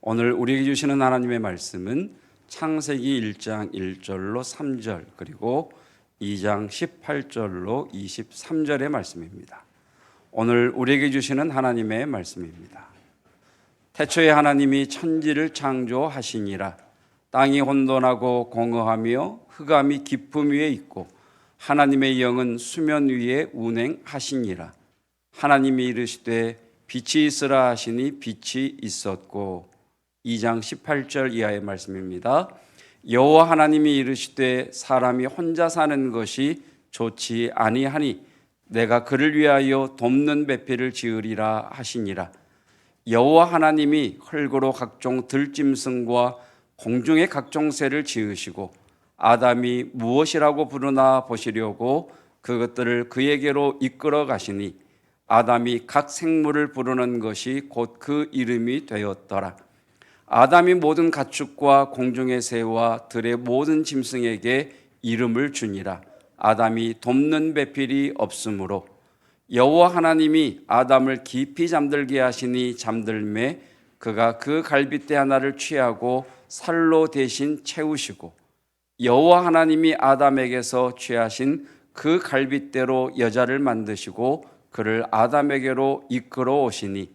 오늘 우리에게 주시는 하나님의 말씀은 창세기 1장 1절로 3절 그리고 2장 18절로 23절의 말씀입니다. 오늘 우리에게 주시는 하나님의 말씀입니다. 태초에 하나님이 천지를 창조하시니라. 땅이 혼돈하고 공허하며 흑암이 깊음 위에 있고 하나님의 영은 수면 위에 운행하시니라. 하나님이 이르시되 빛이 있으라 하시니 빛이 있었고. 2장 18절 이하의 말씀입니다. 여호와 하나님이 이르시되 사람이 혼자 사는 것이 좋지 아니하니 내가 그를 위하여 돕는 배필을 지으리라 하시니라. 여호와 하나님이 흙으로 각종 들짐승과 공중의 각종 새를 지으시고 아담이 무엇이라고 부르나 보시려고 그것들을 그에게로 이끌어 가시니 아담이 각 생물을 부르는 것이 곧 그 이름이 되었더라. 아담이 모든 가축과 공중의 새와 들의 모든 짐승에게 이름을 주니라. 아담이 돕는 배필이 없으므로 여호와 하나님이 아담을 깊이 잠들게 하시니 잠들매 그가 그 갈빗대 하나를 취하고 살로 대신 채우시고 여호와 하나님이 아담에게서 취하신 그 갈빗대로 여자를 만드시고 그를 아담에게로 이끌어 오시니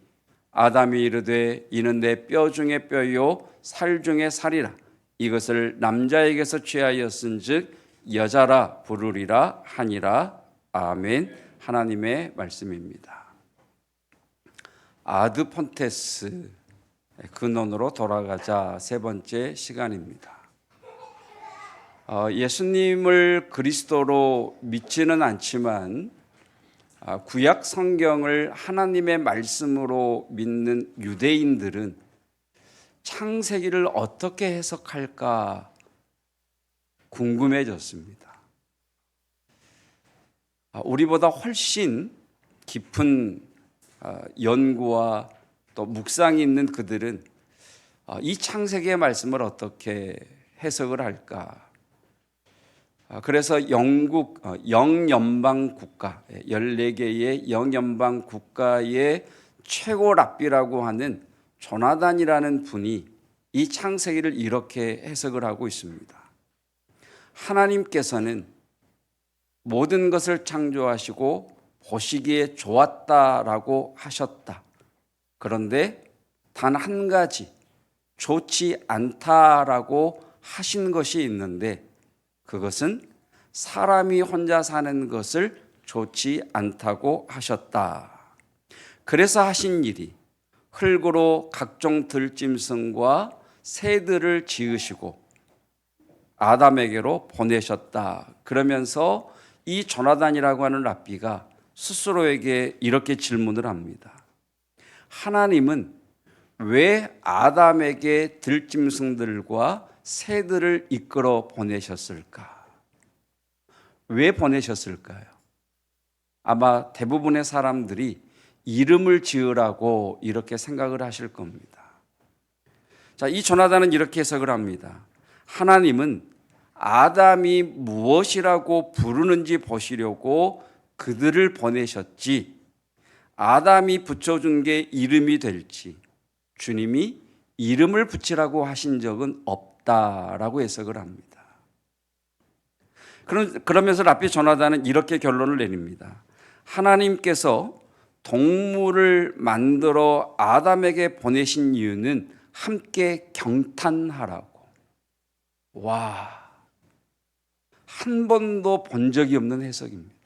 아담이 이르되 이는 내 뼈 중에 뼈요 살 중에 살이라. 이것을 남자에게서 취하였은즉 여자라 부르리라 하니라. 아멘. 하나님의 말씀입니다. 아드 폰테스 근원으로 돌아가자 세 번째 시간입니다. 예수님을 그리스도로 믿지는 않지만 구약 성경을 하나님의 말씀으로 믿는 유대인들은 창세기를 어떻게 해석할까 궁금해졌습니다. 우리보다 훨씬 깊은 연구와 또 묵상이 있는 그들은 이 창세기의 말씀을 어떻게 해석을 할까? 그래서 영국 영연방 국가 14개의 영연방 국가의 최고 랍비라고 하는 조나단이라는 분이 이 창세기를 이렇게 해석을 하고 있습니다. 하나님께서는 모든 것을 창조하시고 보시기에 좋았다라고 하셨다. 그런데 단 한 가지 좋지 않다라고 하신 것이 있는데 그것은 사람이 혼자 사는 것을 좋지 않다고 하셨다. 그래서 하신 일이 흙으로 각종 들짐승과 새들을 지으시고 아담에게로 보내셨다. 그러면서 이 조나단이라고 하는 랍비가 스스로에게 이렇게 질문을 합니다. 하나님은 왜 아담에게 들짐승들과 새들을 이끌어 보내셨을까? 왜 보내셨을까요? 아마 대부분의 사람들이 이름을 지으라고 이렇게 생각을 하실 겁니다. 자, 이 조나단은 이렇게 해석을 합니다. 하나님은 아담이 무엇이라고 부르는지 보시려고 그들을 보내셨지 아담이 붙여준 게 이름이 될지 주님이 이름을 붙이라고 하신 적은 없다라고 해석을 합니다. 그러면서 랍비 조나단은 이렇게 결론을 내립니다. 하나님께서 동물을 만들어 아담에게 보내신 이유는 함께 경탄하라고. 와, 한 번도 본 적이 없는 해석입니다.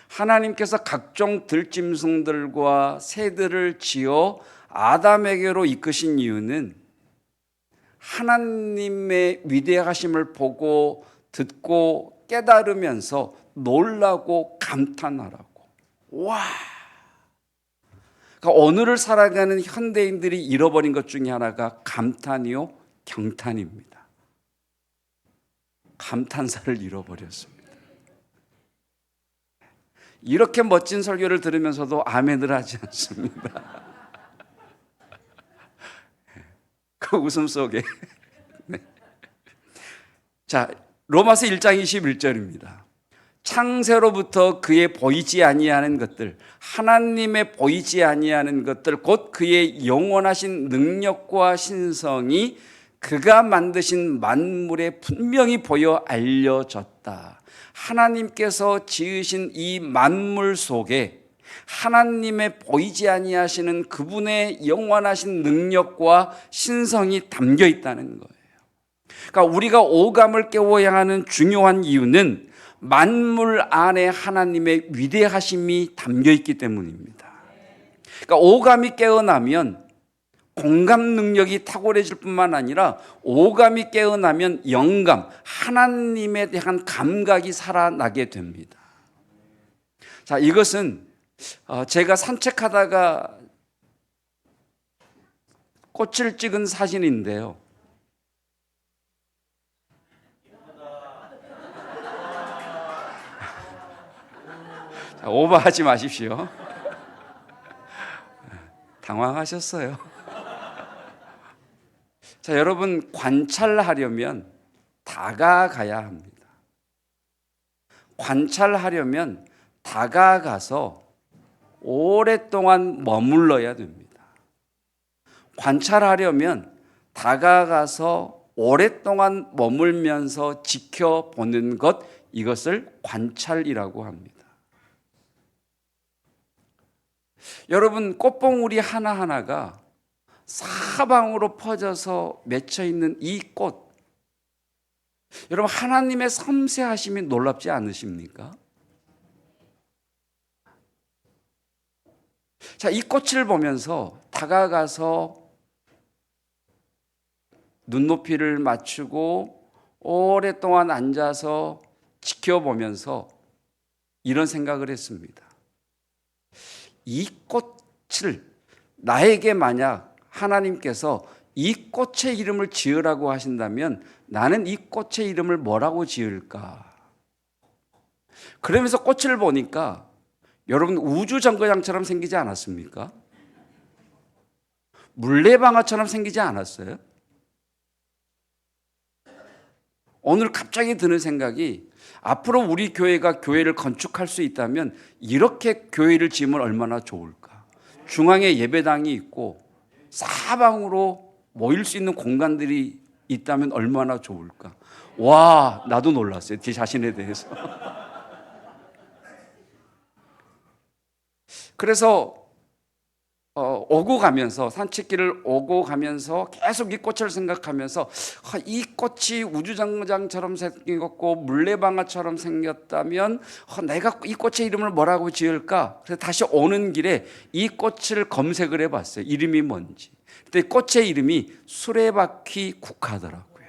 하나님께서 각종 들짐승들과 새들을 지어 아담에게로 이끄신 이유는 하나님의 위대하심을 보고 듣고 깨달으면서 놀라고 감탄하라고. 와! 그러니까 오늘을 살아가는 현대인들이 잃어버린 것 중에 하나가 감탄이요, 경탄입니다. 감탄사를 잃어버렸습니다. 이렇게 멋진 설교를 들으면서도 아멘을 하지 않습니다. 그 웃음 속에. 네. 자, 로마서 1장 21절입니다. 창세로부터 그의 보이지 아니하는 것들, 하나님의 보이지 아니하는 것들, 곧 그의 영원하신 능력과 신성이 그가 만드신 만물에 분명히 보여 알려졌다. 하나님께서 지으신 이 만물 속에 하나님의 보이지 아니하시는 그분의 영원하신 능력과 신성이 담겨 있다는 거예요. 그러니까 우리가 오감을 깨워야 하는 중요한 이유는 만물 안에 하나님의 위대하심이 담겨 있기 때문입니다. 그러니까 오감이 깨어나면 공감 능력이 탁월해질 뿐만 아니라 오감이 깨어나면 영감, 하나님에 대한 감각이 살아나게 됩니다. 자, 이것은 제가 산책하다가 꽃을 찍은 사진인데요. 자, 오버하지 마십시오. 당황하셨어요. 자, 여러분, 관찰하려면 다가가야 합니다. 관찰하려면 다가가서 오랫동안 머물러야 됩니다. 관찰하려면 다가가서 오랫동안 머물면서 지켜보는 것, 이것을 관찰이라고 합니다. 여러분, 꽃봉우리 하나하나가 사방으로 퍼져서 맺혀 있는 이 꽃, 여러분, 하나님의 섬세하심이 놀랍지 않으십니까? 자, 이 꽃을 보면서 다가가서 눈높이를 맞추고 오랫동안 앉아서 지켜보면서 이런 생각을 했습니다. 이 꽃을 나에게 만약 하나님께서 이 꽃의 이름을 지으라고 하신다면 나는 이 꽃의 이름을 뭐라고 지을까? 그러면서 꽃을 보니까 여러분, 우주정거장처럼 생기지 않았습니까? 물레방아처럼 생기지 않았어요? 오늘 갑자기 드는 생각이, 앞으로 우리 교회가 교회를 건축할 수 있다면 이렇게 교회를 지으면 얼마나 좋을까? 중앙에 예배당이 있고 사방으로 모일 수 있는 공간들이 있다면 얼마나 좋을까? 와, 나도 놀랐어요, 제 자신에 대해서. 그래서 오고 가면서, 산책길을 오고 가면서 계속 이 꽃을 생각하면서 이 꽃이 우주정거장처럼 생겼고 물레방아처럼 생겼다면 내가 이 꽃의 이름을 뭐라고 지을까? 그래서 다시 오는 길에 이 꽃을 검색을 해봤어요. 이름이 뭔지. 근데 꽃의 이름이 수레바퀴 국화더라고요.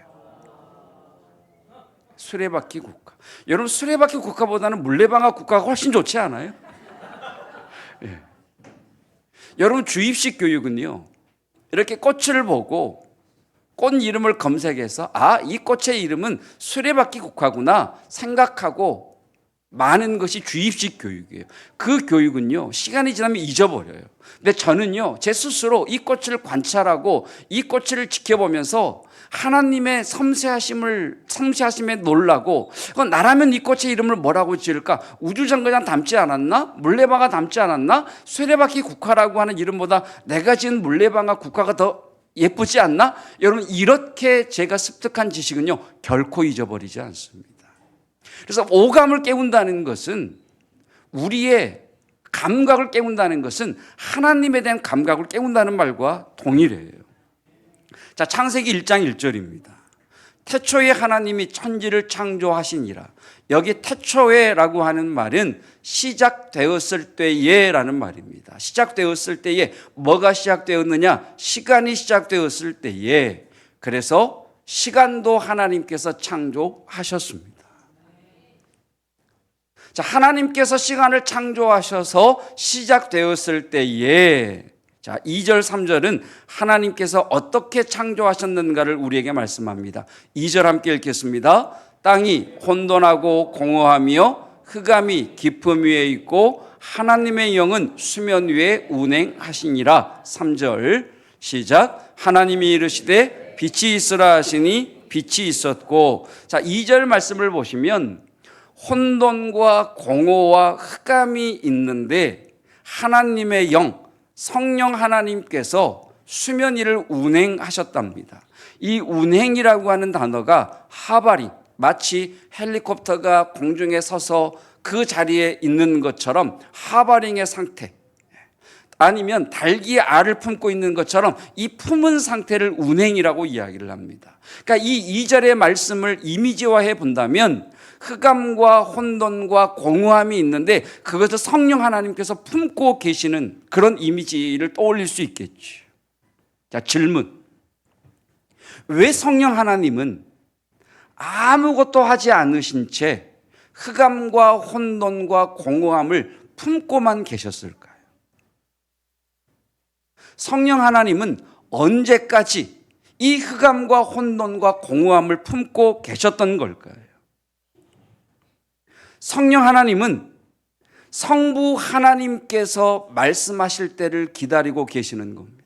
수레바퀴 국화. 여러분, 수레바퀴 국화보다는 물레방아 국화가 훨씬 좋지 않아요? 예. 여러분, 주입식 교육은요, 이렇게 꽃을 보고 꽃 이름을 검색해서 이 꽃의 이름은 수레바퀴 국화구나 생각하고 많은 것이 주입식 교육이에요. 그 교육은요, 시간이 지나면 잊어버려요. 근데 저는요, 제 스스로 이 꽃을 관찰하고 이 꽃을 지켜보면서 하나님의 섬세하심에 놀라고, 나라면 이 꽃의 이름을 뭐라고 지을까? 우주정거장 닮지 않았나? 물레방아 닮지 않았나? 수레바퀴 국화라고 하는 이름보다 내가 지은 물레방아 국화가 더 예쁘지 않나? 여러분, 이렇게 제가 습득한 지식은요, 결코 잊어버리지 않습니다. 그래서 오감을 깨운다는 것은, 우리의 감각을 깨운다는 것은 하나님에 대한 감각을 깨운다는 말과 동일해요. 자, 창세기 1장 1절입니다. 태초에 하나님이 천지를 창조하시니라. 여기 태초에라고 하는 말은 시작되었을 때에라는 말입니다. 시작되었을 때에 뭐가 시작되었느냐? 시간이 시작되었을 때에. 그래서 시간도 하나님께서 창조하셨습니다. 자, 하나님께서 시간을 창조하셔서 시작되었을 때에, 자, 2절 3절은 하나님께서 어떻게 창조하셨는가를 우리에게 말씀합니다. 2절 함께 읽겠습니다. 땅이 혼돈하고 공허하며 흑암이 깊음 위에 있고 하나님의 영은 수면 위에 운행하시니라. 3절 시작. 하나님이 이르시되 빛이 있으라 하시니 빛이 있었고. 자, 2절 말씀을 보시면 혼돈과 공허와 흑암이 있는데 하나님의 영, 성령 하나님께서 수면 위를 운행하셨답니다. 이 운행이라고 하는 단어가 하바리, 마치 헬리콥터가 공중에 서서 그 자리에 있는 것처럼 하바링의 상태, 아니면 닭이 알을 품고 있는 것처럼 이 품은 상태를 운행이라고 이야기를 합니다. 그러니까 이 2절의 말씀을 이미지화해 본다면 흑암과 혼돈과 공허함이 있는데 그것을 성령 하나님께서 품고 계시는 그런 이미지를 떠올릴 수 있겠죠. 자, 질문. 왜 성령 하나님은 아무것도 하지 않으신 채 흑암과 혼돈과 공허함을 품고만 계셨을까요? 성령 하나님은 언제까지 이 흑암과 혼돈과 공허함을 품고 계셨던 걸까요? 성령 하나님은 성부 하나님께서 말씀하실 때를 기다리고 계시는 겁니다.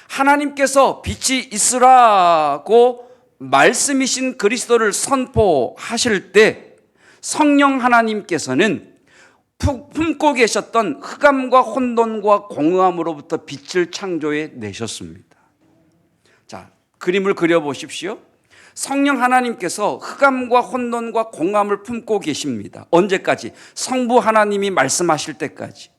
하나님께서 빛이 있으라고 말씀이신 그리스도를 선포하실 때 성령 하나님께서는 품고 계셨던 흑암과 혼돈과 공허함으로부터 빛을 창조해 내셨습니다. 자, 그림을 그려보십시오. 성령 하나님께서 흑암과 혼돈과 공허함을 품고 계십니다. 언제까지? 성부 하나님이 말씀하실 때까지.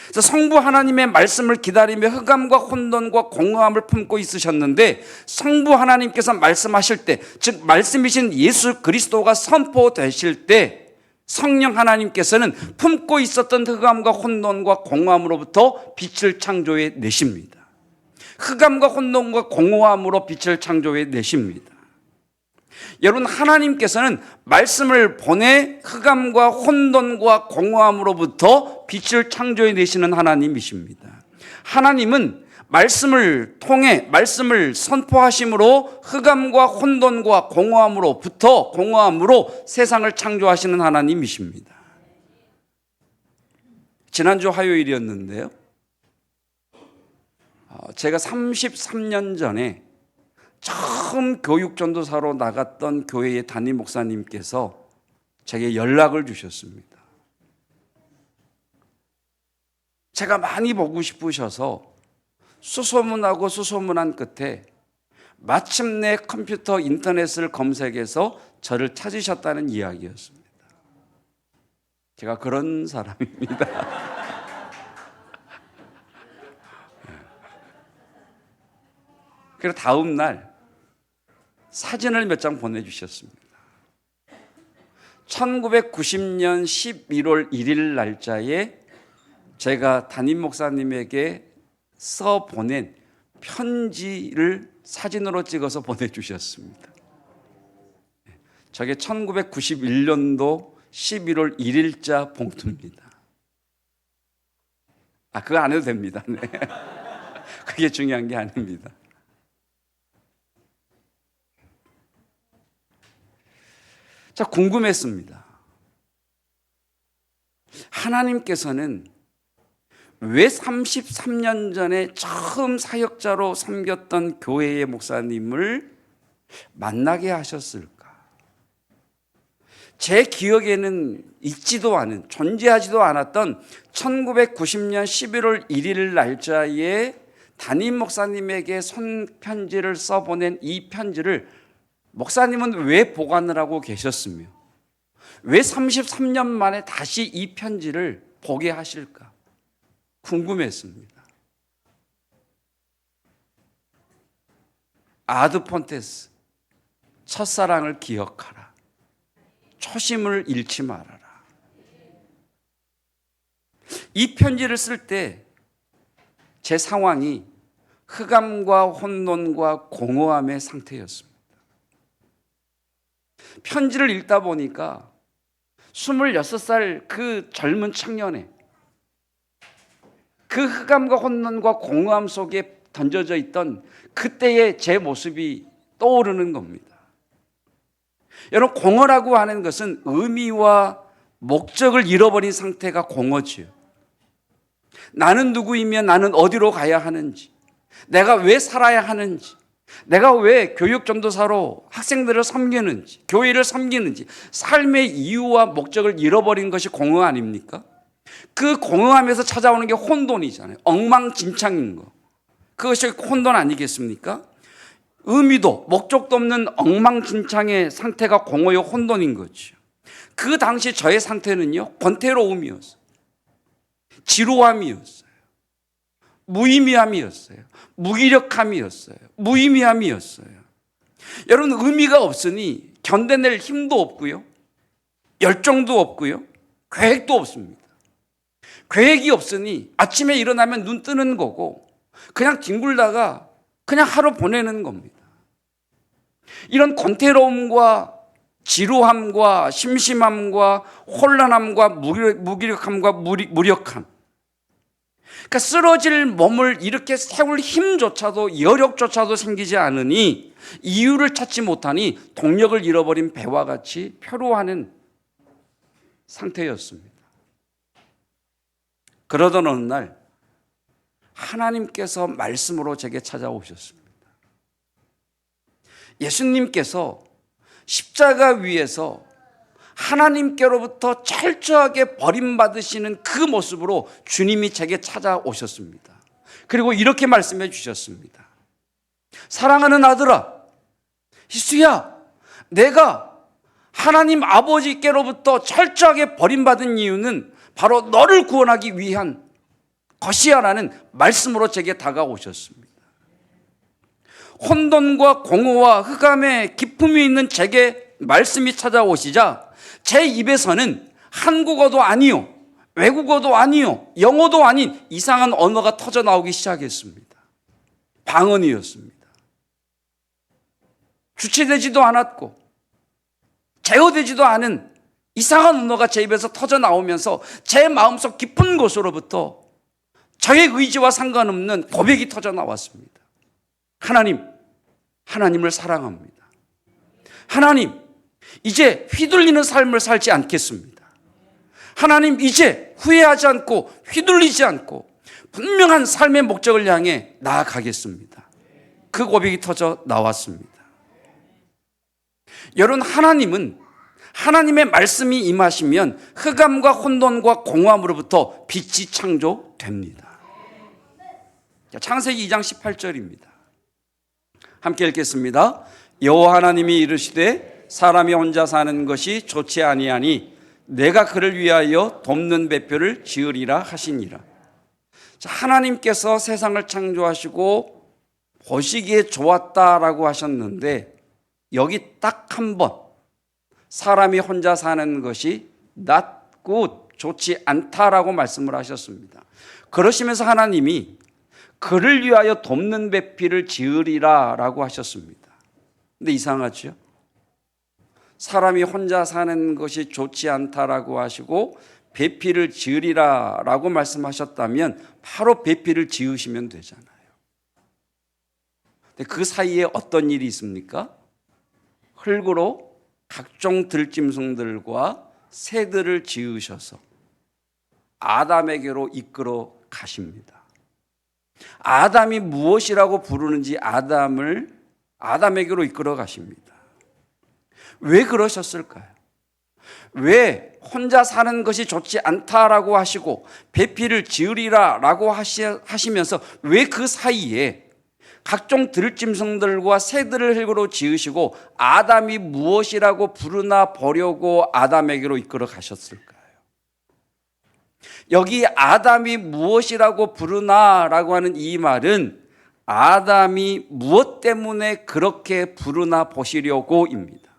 그래서 성부 하나님의 말씀을 기다리며 흑암과 혼돈과 공허함을 품고 있으셨는데 성부 하나님께서 말씀하실 때, 즉 말씀이신 예수 그리스도가 선포되실 때 성령 하나님께서는 품고 있었던 흑암과 혼돈과 공허함으로부터 빛을 창조해 내십니다. 흑암과 혼돈과 공허함으로 빛을 창조해 내십니다. 여러분, 하나님께서는 말씀을 보내 흑암과 혼돈과 공허함으로부터 빛을 창조해 내시는 하나님이십니다. 하나님은 말씀을 통해 말씀을 선포하심으로 흑암과 혼돈과 공허함으로 세상을 창조하시는 하나님이십니다. 지난주 화요일이었는데요, 제가 33년 전에 처음 교육전도사로 나갔던 교회의 담임 목사님께서 제게 연락을 주셨습니다. 제가 많이 보고 싶으셔서 수소문하고 수소문한 끝에 마침내 컴퓨터 인터넷을 검색해서 저를 찾으셨다는 이야기였습니다. 제가 그런 사람입니다. 그리고 다음 날 사진을 몇 장 보내주셨습니다. 1990년 11월 1일 날짜에 제가 담임 목사님에게 써 보낸 편지를 사진으로 찍어서 보내주셨습니다. 저게 1991년도 11월 1일자 봉투입니다. 그거 안 해도 됩니다. 네. 그게 중요한 게 아닙니다. 자, 궁금했습니다. 하나님께서는 왜 33년 전에 처음 사역자로 섬겼던 교회의 목사님을 만나게 하셨을까? 제 기억에는 있지도 않은, 존재하지도 않았던 1990년 11월 1일 날짜에 담임 목사님에게 손편지를 써보낸 이 편지를 목사님은 왜 보관을 하고 계셨으며 왜 33년 만에 다시 이 편지를 보게 하실까 궁금했습니다. 아드폰테스, 첫사랑을 기억하라. 초심을 잃지 말아라. 이 편지를 쓸 때 제 상황이 흑암과 혼돈과 공허함의 상태였습니다. 편지를 읽다 보니까 26살 그 젊은 청년의 그 흑암과 혼돈과 공허함 속에 던져져 있던 그때의 제 모습이 떠오르는 겁니다. 여러분, 공허라고 하는 것은 의미와 목적을 잃어버린 상태가 공허지요. 나는 누구이며 나는 어디로 가야 하는지, 내가 왜 살아야 하는지, 내가 왜 교육 전도사로 학생들을 섬기는지, 교회를 섬기는지, 삶의 이유와 목적을 잃어버린 것이 공허 아닙니까? 그 공허함에서 찾아오는 게 혼돈이잖아요. 엉망진창인 거. 그것이 혼돈 아니겠습니까? 의미도 목적도 없는 엉망진창의 상태가 공허요 혼돈인 거죠. 그 당시 저의 상태는요, 권태로움이었어요. 지루함이었어요. 무의미함이었어요. 무기력함이었어요. 무의미함이었어요. 여러분, 의미가 없으니 견뎌낼 힘도 없고요, 열정도 없고요, 계획도 없습니다. 계획이 없으니 아침에 일어나면 눈 뜨는 거고 그냥 뒹굴다가 그냥 하루 보내는 겁니다. 이런 권태로움과 지루함과 심심함과 혼란함과 무기력함과 무력함, 그러니까 쓰러질 몸을 이렇게 세울 힘조차도 여력조차도 생기지 않으니 이유를 찾지 못하니 동력을 잃어버린 배와 같이 표류하는 상태였습니다. 그러던 어느 날 하나님께서 말씀으로 제게 찾아오셨습니다. 예수님께서 십자가 위에서 하나님께로부터 철저하게 버림받으시는 그 모습으로 주님이 제게 찾아오셨습니다. 그리고 이렇게 말씀해 주셨습니다. 사랑하는 아들아, 희수야, 내가 하나님 아버지께로부터 철저하게 버림받은 이유는 바로 너를 구원하기 위한 것이야 라는 말씀으로 제게 다가오셨습니다. 혼돈과 공허와 흑암의 기품이 있는 제게 말씀이 찾아오시자 제 입에서는 한국어도 아니요, 외국어도 아니요, 영어도 아닌 이상한 언어가 터져 나오기 시작했습니다. 방언이었습니다. 주체되지도 않았고 제어되지도 않은 이상한 언어가 제 입에서 터져 나오면서 제 마음속 깊은 곳으로부터 저의 의지와 상관없는 고백이 터져 나왔습니다. 하나님을 사랑합니다. 하나님, 이제 휘둘리는 삶을 살지 않겠습니다. 하나님, 이제 후회하지 않고 휘둘리지 않고 분명한 삶의 목적을 향해 나아가겠습니다. 그 고백이 터져 나왔습니다. 여러분, 하나님은 하나님의 말씀이 임하시면 흑암과 혼돈과 공허함으로부터 빛이 창조됩니다. 창세기 2장 18절입니다. 함께 읽겠습니다. 여호와 하나님이 이르시되 사람이 혼자 사는 것이 좋지 아니하니 내가 그를 위하여 돕는 배표를 지으리라 하시니라. 하나님께서 세상을 창조하시고 보시기에 좋았다라고 하셨는데 여기 딱 한 번 사람이 혼자 사는 것이 not good, 좋지 않다라고 말씀을 하셨습니다. 그러시면서 하나님이 그를 위하여 돕는 배필을 지으리라 라고 하셨습니다. 근데 이상하죠? 사람이 혼자 사는 것이 좋지 않다라고 하시고 배필을 지으리라 라고 말씀하셨다면 바로 배필을 지으시면 되잖아요. 근데 그 사이에 어떤 일이 있습니까? 흙으로 각종 들짐승들과 새들을 지으셔서 아담에게로 이끌어 가십니다. 아담이 무엇이라고 부르는지 아담에게로 이끌어 가십니다. 왜 그러셨을까요? 왜 혼자 사는 것이 좋지 않다라고 하시고 배필을 지으리라라고 하시면서 왜 그 사이에 각종 들짐승들과 새들을 흙으로 지으시고 아담이 무엇이라고 부르나 보려고 아담에게로 이끌어 가셨을까요? 여기 아담이 무엇이라고 부르나라고 하는 이 말은 아담이 무엇 때문에 그렇게 부르나 보시려고입니다.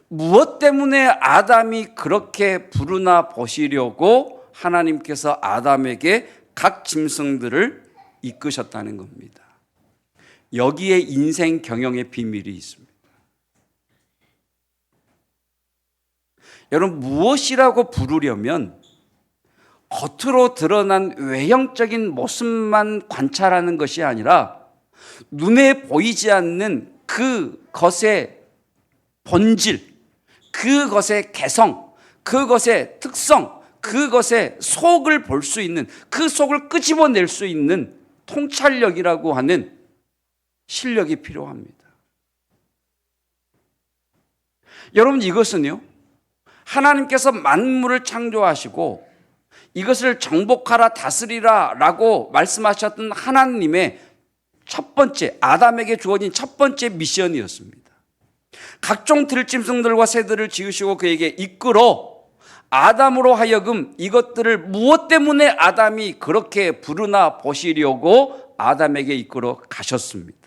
무엇 때문에 아담이 그렇게 부르나 보시려고 하나님께서 아담에게 각 짐승들을 이끄셨다는 겁니다. 여기에 인생 경영의 비밀이 있습니다. 여러분, 무엇이라고 부르려면 겉으로 드러난 외형적인 모습만 관찰하는 것이 아니라 눈에 보이지 않는 그것의 본질, 그것의 개성, 그것의 특성, 그것의 속을 볼 수 있는, 그 속을 끄집어낼 수 있는 통찰력이라고 하는 실력이 필요합니다. 여러분, 이것은요, 하나님께서 만물을 창조하시고 이것을 정복하라 다스리라 라고 말씀하셨던 하나님의 첫 번째, 아담에게 주어진 첫 번째 미션이었습니다. 각종 들짐승들과 새들을 지으시고 그에게 이끌어 아담으로 하여금 이것들을 무엇 때문에 아담이 그렇게 부르나 보시려고 아담에게 이끌어 가셨습니다.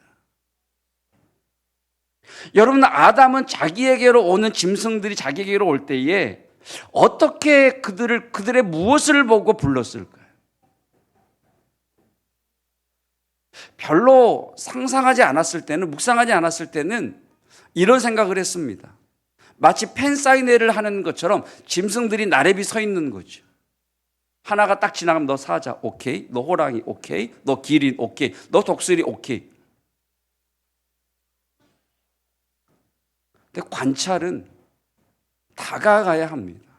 여러분, 아담은 자기에게로 오는 짐승들이 자기에게로 올 때에 어떻게 그들의 무엇을 보고 불렀을까요? 별로 상상하지 않았을 때는, 묵상하지 않았을 때는 이런 생각을 했습니다. 마치 팬사인회를 하는 것처럼 짐승들이 나래비 서 있는 거죠. 하나가 딱 지나가면 너 사자 오케이, 너 호랑이 오케이, 너 기린 오케이, 너 독수리 오케이. 근데 관찰은 다가가야 합니다.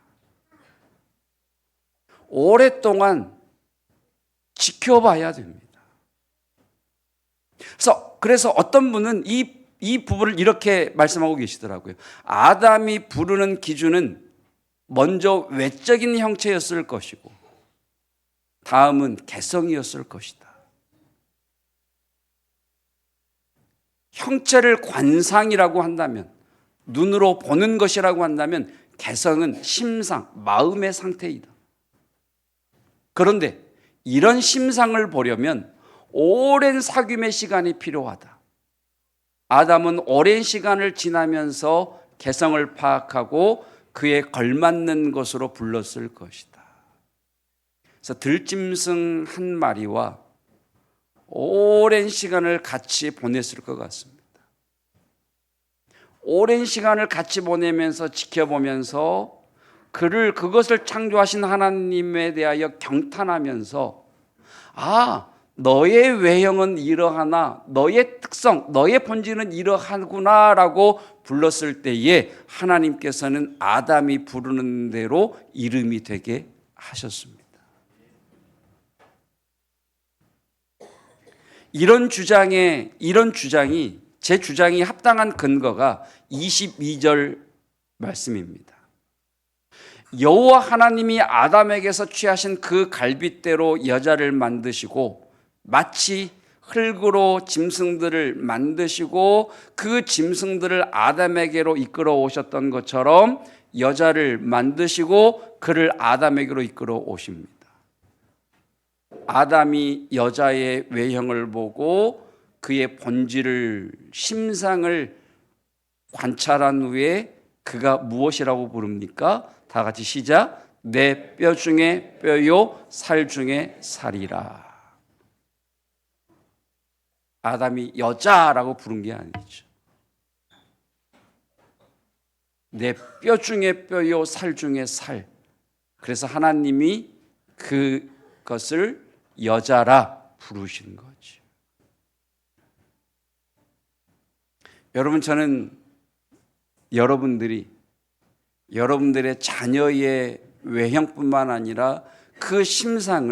오랫동안 지켜봐야 됩니다. 그래서 어떤 분은 이 부분을 이렇게 말씀하고 계시더라고요. 아담이 부르는 기준은 먼저 외적인 형체였을 것이고 다음은 개성이었을 것이다. 형체를 관상이라고 한다면, 눈으로 보는 것이라고 한다면 개성은 심상, 마음의 상태이다. 그런데 이런 심상을 보려면 오랜 사귐의 시간이 필요하다. 아담은 오랜 시간을 지나면서 개성을 파악하고 그에 걸맞는 것으로 불렀을 것이다. 그래서 들짐승 한 마리와 오랜 시간을 같이 보냈을 것 같습니다. 오랜 시간을 같이 보내면서 지켜보면서 그것을 창조하신 하나님에 대하여 경탄하면서 너의 외형은 이러하나 너의 특성, 너의 본질은 이러하구나라고 불렀을 때에 하나님께서는 아담이 부르는 대로 이름이 되게 하셨습니다. 이런 주장이 제 주장이 합당한 근거가 22절 말씀입니다. 여호와 하나님이 아담에게서 취하신 그 갈빗대로 여자를 만드시고 마치 흙으로 짐승들을 만드시고 그 짐승들을 아담에게로 이끌어 오셨던 것처럼 여자를 만드시고 그를 아담에게로 이끌어 오십니다. 아담이 여자의 외형을 보고 그의 본질을, 심상을 관찰한 후에 그가 무엇이라고 부릅니까? 다 같이 시작. 내 뼈 중에 뼈요 살 중에 살이라. 아담이 여자라고 부른 게 아니죠. 내 뼈 중에 뼈요 살 중에 살. 그래서 하나님이 그것을 여자라 부르신 거죠. 여러분, 저는 여러분들의 자녀의 외형뿐만 아니라 그 심상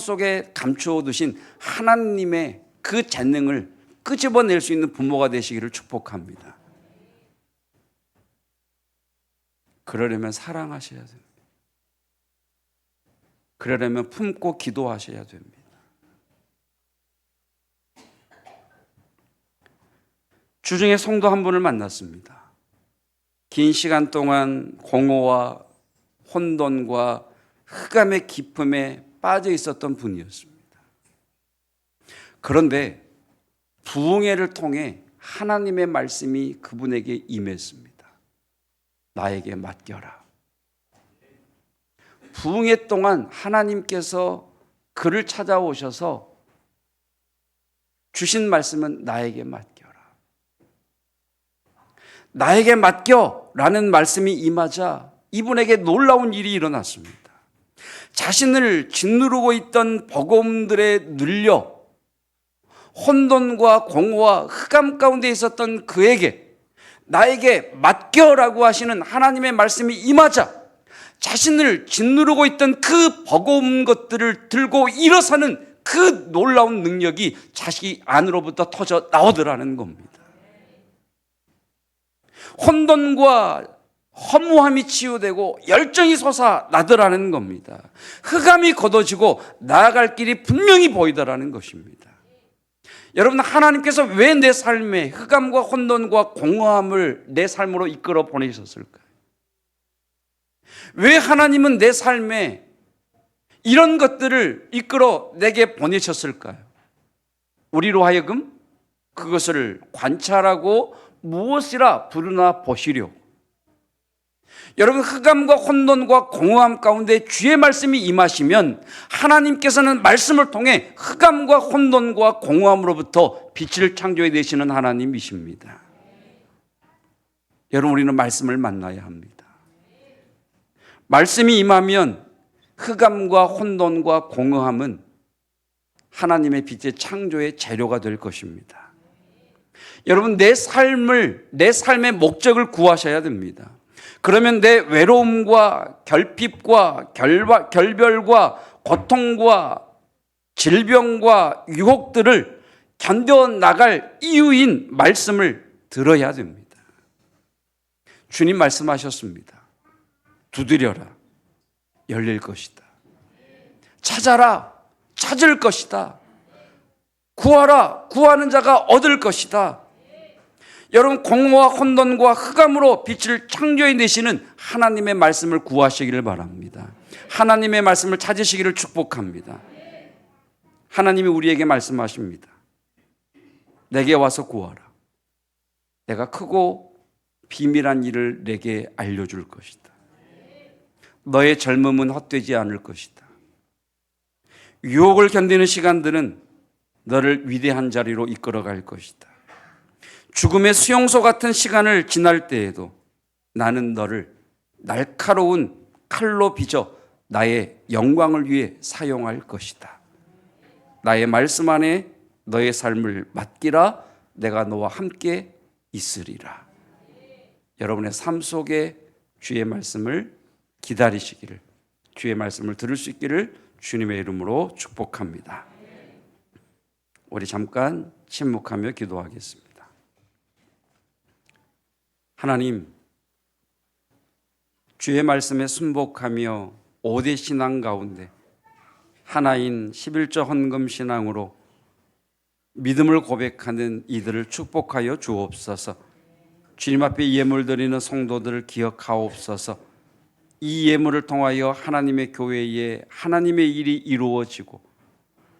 속에 감추어 두신 하나님의 그 재능을 끄집어낼 수 있는 부모가 되시기를 축복합니다. 그러려면 사랑하셔야 됩니다. 그러려면 품고 기도하셔야 됩니다. 주중에 성도 한 분을 만났습니다. 긴 시간 동안 공허와 혼돈과 흑암의 깊음에 빠져 있었던 분이었습니다. 그런데 부흥회를 통해 하나님의 말씀이 그분에게 임했습니다. 나에게 맡겨라. 부흥회 동안 하나님께서 그를 찾아오셔서 주신 말씀은 나에게 맡겨라. 나에게 맡겨라는 말씀이 임하자 이분에게 놀라운 일이 일어났습니다. 자신을 짓누르고 있던 버거움들에 눌려 혼돈과 공허와 흑암 가운데 있었던 그에게 나에게 맡겨라고 하시는 하나님의 말씀이 임하자 자신을 짓누르고 있던 그 버거운 것들을 들고 일어서는 그 놀라운 능력이 자식 안으로부터 터져 나오더라는 겁니다. 혼돈과 허무함이 치유되고 열정이 솟아나더라는 겁니다. 흑암이 걷어지고 나아갈 길이 분명히 보이더라는 것입니다. 여러분, 하나님께서 왜 내 삶에 흑암과 혼돈과 공허함을 내 삶으로 이끌어 보내셨을까요? 왜 하나님은 내 삶에 이런 것들을 이끌어 내게 보내셨을까요? 우리로 하여금 그것을 관찰하고 무엇이라 부르나 보시려고. 여러분, 흑암과 혼돈과 공허함 가운데 주의 말씀이 임하시면 하나님께서는 말씀을 통해 흑암과 혼돈과 공허함으로부터 빛을 창조해 내시는 하나님이십니다. 여러분, 우리는 말씀을 만나야 합니다. 말씀이 임하면 흑암과 혼돈과 공허함은 하나님의 빛의 창조의 재료가 될 것입니다. 여러분, 내 삶의 목적을 구하셔야 됩니다. 그러면 내 외로움과 결핍과 결별과 고통과 질병과 유혹들을 견뎌나갈 이유인 말씀을 들어야 됩니다. 주님 말씀하셨습니다. 두드려라, 열릴 것이다. 찾아라, 찾을 것이다. 구하라, 구하는 자가 얻을 것이다. 여러분, 공허와 혼돈과 흑암으로 빛을 창조해 내시는 하나님의 말씀을 구하시기를 바랍니다. 하나님의 말씀을 찾으시기를 축복합니다. 하나님이 우리에게 말씀하십니다. 내게 와서 구하라. 내가 크고 비밀한 일을 내게 알려줄 것이다. 너의 젊음은 헛되지 않을 것이다. 유혹을 견디는 시간들은 너를 위대한 자리로 이끌어갈 것이다. 죽음의 수용소 같은 시간을 지날 때에도 나는 너를 날카로운 칼로 빚어 나의 영광을 위해 사용할 것이다. 나의 말씀 안에 너의 삶을 맡기라. 내가 너와 함께 있으리라. 여러분의 삶 속에 주의 말씀을 기다리시기를, 주의 말씀을 들을 수 있기를 주님의 이름으로 축복합니다. 우리 잠깐 침묵하며 기도하겠습니다. 하나님, 주의 말씀에 순복하며 5대 신앙 가운데 하나인 11조 헌금 신앙으로 믿음을 고백하는 이들을 축복하여 주옵소서. 주님 앞에 예물 드리는 성도들을 기억하옵소서. 이 예물을 통하여 하나님의 교회에 하나님의 일이 이루어지고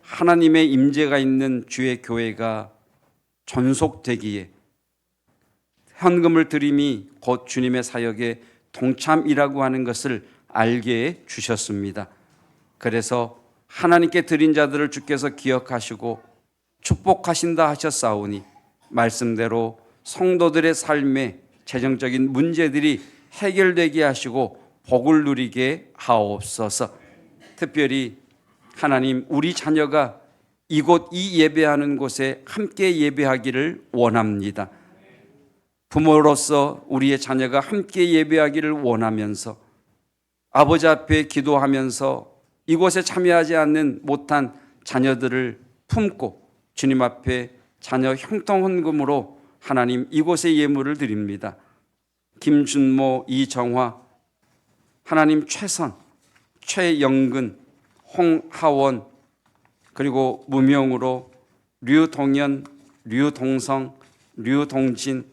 하나님의 임재가 있는 주의 교회가 전속되기에 현금을 드림이 곧 주님의 사역에 동참이라고 하는 것을 알게 해 주셨습니다. 그래서 하나님께 드린 자들을 주께서 기억하시고 축복하신다 하셨사오니 말씀대로 성도들의 삶에 재정적인 문제들이 해결되게 하시고 복을 누리게 하옵소서. 특별히 하나님, 우리 자녀가 이곳 이 예배하는 곳에 함께 예배하기를 원합니다. 부모로서 우리의 자녀가 함께 예배하기를 원하면서 아버지 앞에 기도하면서 이곳에 참여하지 않는 못한 자녀들을 품고 주님 앞에 자녀 형통헌금으로 하나님 이곳에 예물을 드립니다. 김준모, 이정화, 하나님 최선, 최영근, 홍하원, 그리고 무명으로 류동현, 류동성, 류동진,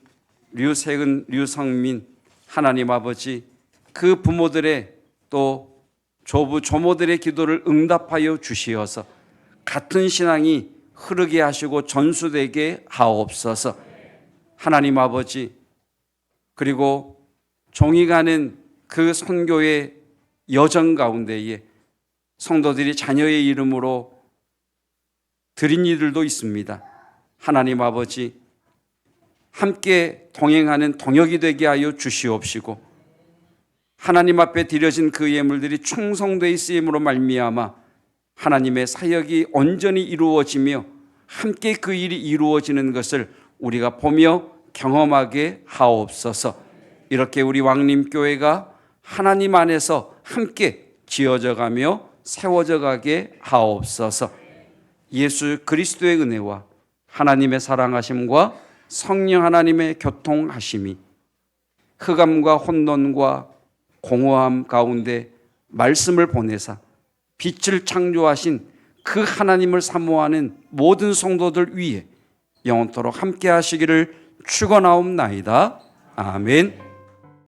류세은, 류성민, 하나님 아버지 그 부모들의 또 조부, 조모들의 기도를 응답하여 주시어서 같은 신앙이 흐르게 하시고 전수되게 하옵소서. 하나님 아버지, 그리고 종이 가는 그 선교의 여정 가운데에 성도들이 자녀의 이름으로 드린 이들도 있습니다. 하나님 아버지, 함께 동행하는 동역이 되게 하여 주시옵시고 하나님 앞에 드려진 그 예물들이 충성되이 쓰임으로 말미암아 하나님의 사역이 온전히 이루어지며 함께 그 일이 이루어지는 것을 우리가 보며 경험하게 하옵소서. 이렇게 우리 왕림교회가 하나님 안에서 함께 지어져 가며 세워져 가게 하옵소서. 예수 그리스도의 은혜와 하나님의 사랑하심과 성령 하나님의 교통하심이 흑암과 혼돈과 공허함 가운데 말씀을 보내사 빛을 창조하신 그 하나님을 사모하는 모든 성도들 위에 영원토록 함께 하시기를 축원하옵나이다. 아멘.